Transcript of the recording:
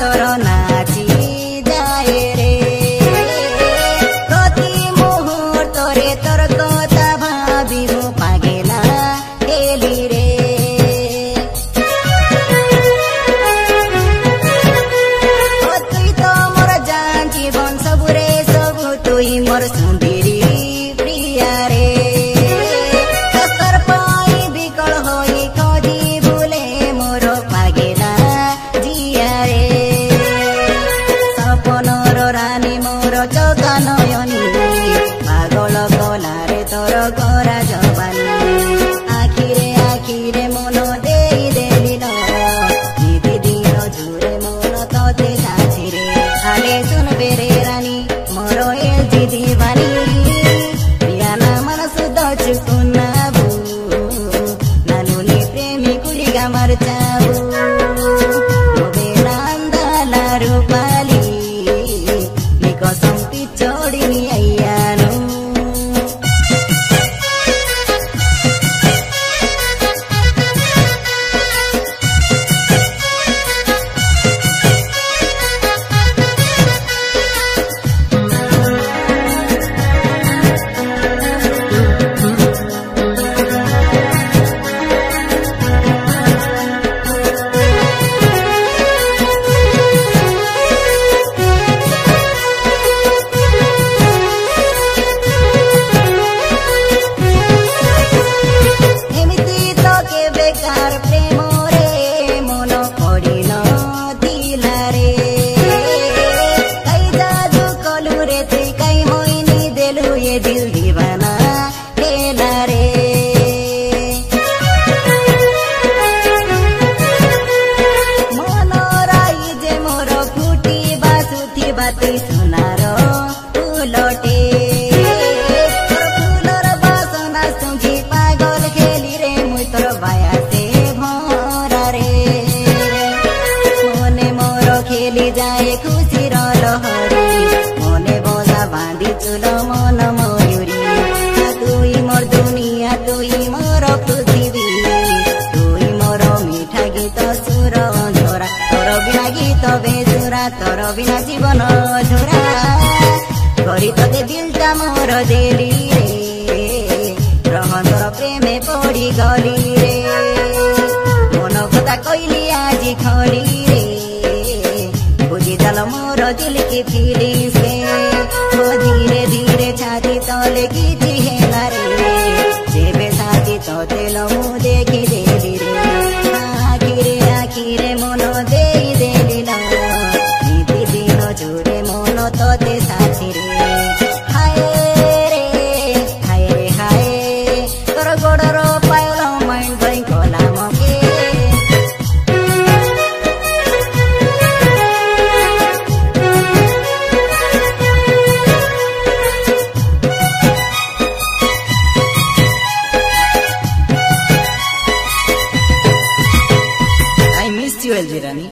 तोर नाची जाए रे प्रति मुहूर्तरे तोर कथा भाबी मु पागेला हेली रे तुई तो मोर जान जीवन सबुरे सबु तुई मोर सुंदरी प्रिया रे सतर पाई बिकल होई खोजी भूले मोर पागेला जिया रे सपनर रानी मोर चका नयनी पागल गला रे तोर गरा जवानी आखिरे मन देई देली न निधि दिन झुरे मन तते साथी रे आले सुन बेरे रानी मोर ए जिदी बानी प्रियाना मन सुध चुकुनाबु नानुली प्रेमी कुलिगा मर्चाबु नंदला रूपाली निको संपी चोड़िनी अय्यानु प्रेम रे मन पड़ी न दिला रे कई जादू कलू रे तुई कई होइनी देलु ये दिल दीवाना केला रे मन राई जे मोर फुटी बासुथी बाती सुनार फुलटे फुलर बासना सुंघी पागल खेली रे मुई तोर बाया खेली जाए खुशी लहरी मने बोला बांधी चुल मन मयूरी तुई मोर दुनिया तुई मोर पृथ्वी तुई मोर मीठा गीत सुर झोरा तोर बिना गीत बेसुरा तोर बिना जीवन झोरा करी तोते दिलटा मोर देली रे ग्रहण तोर प्रेमे पड़ी गली रे मन कथा कहली आज खली रे बुझी दल मोर दिल की फिली